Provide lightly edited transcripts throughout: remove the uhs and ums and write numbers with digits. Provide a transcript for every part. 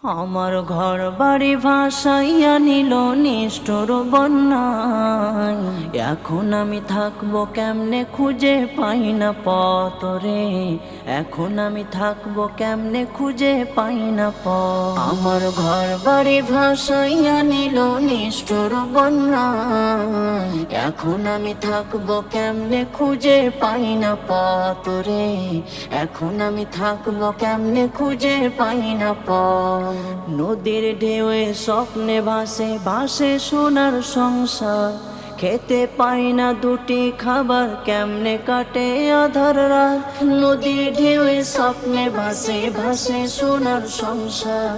আমার ঘর বাড়ি ভাসাইয়া নিল নিষ্ঠুর বন্যায়। এখন আমি থাকবো কেমনে খুঁজে পাই না পথ রে। এখন আমি থাকবো কেমনে খুঁজে পাই না পথ। আমার ঘর বাড়ি ভাসাইয়া নিল নিষ্ঠুর বন্যায়। এখন আমি থাকবো কেমনে খুঁজে পাই না পথ রে। এখন আমি থাকবো কেমনে খুঁজে পাই না পথ। নদীর ঢেউয়ে স্বপ্নে ভাসে ভাসে সোনার সংসার। খেতে পাই না দুটি খাবার, কেমনে কাটে আধার রাত। নদীর ঢেউয়ে স্বপ্নে ভাসে ভাসে সোনার সংসার।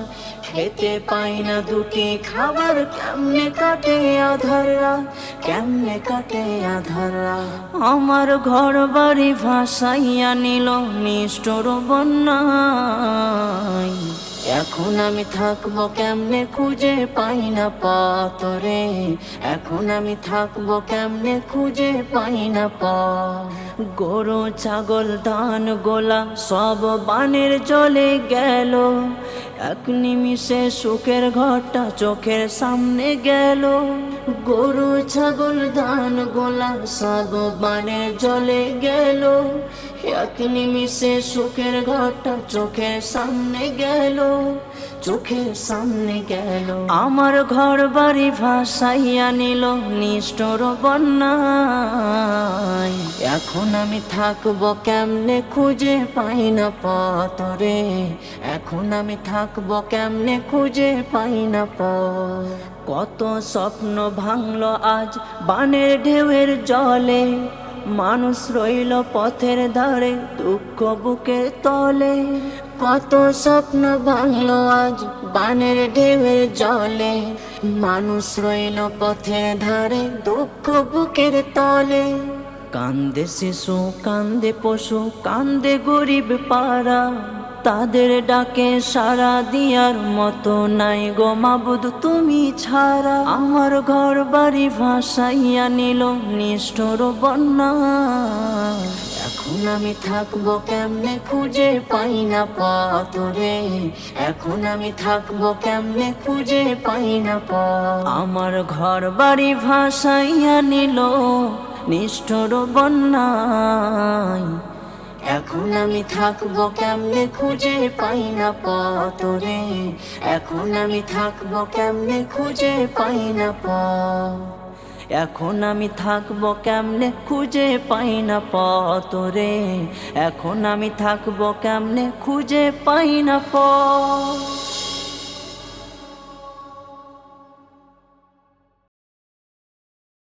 খেতে পাই না দুটি খাবার, কেমনে কাটে আধার রাত, কেমনে কাটে আধার রাত। আমার ঘর বাড়ি ভাসাইয়া নিল নিষ্ঠুর বন্যায়। এখন আমি থাকবো কেমনে খুঁজে পাই না পথ রে। এখন আমি থাকবো কেমনে খুঁজে পাই না পথ। গরু ছাগল ধান গোলা সব বানের জলে গেল। এক নিমিষে সুখের ঘরটা চোখের সামনে গেল। গরু ছাগল ধান গোলা সব বানের জলে গেল। এক নিমিষে সুখের ঘরটা চোখের সামনে গেল, চোখের সামনে গেল। আমার ঘর বাড়ি ভাসাইয়া নিল নিষ্ঠুর বন্যায়। এখন আমি থাকবো কেমনে খুঁজে পাই না পথ রে। এখন আমি থাকবো কেমনে খুঁজে পাই না পথ। কত স্বপ্ন ভাঙলো আজ বানের ঢেউয়ের জলে। মানুষ রইল পথের ধারে দুঃখ বুকের তলে। কত স্বপ্ন ভাঙলো আজ বানের ঢেউয়ের জলে। মানুষ রইল পথের ধারে দুঃখ বুকের তলে। কান্দে শিশু কান্দে পশু কান্দে গরিব পাড়া। তাদের ডাকে সাড়া দিয়ার মতো নাই গো মাবুদ তুমি ছাড়া। আমার ঘর বাড়ি ভাসাইয়া নিল নিষ্ঠুর বন্যায়। এখন আমি থাকবো কেমনে খুঁজে পাই না পথ রে। এখন আমি থাকবো কেমনে খুঁজে পাই না পথ। আমার ঘর বাড়ি ভাসাইয়া নিল নিষ্ঠুর বন্যায়। এখন আমি থাকবো কেমনে খুঁজে পাই না পথ রে। এখন আমি থাকবো কেমনে খুঁজে পাই না পথ। এখন আমি থাকবো কেমনে খুঁজে পাই না পথ রে। এখন আমি থাকবো কেমনে খুঁজে পাই না পথ।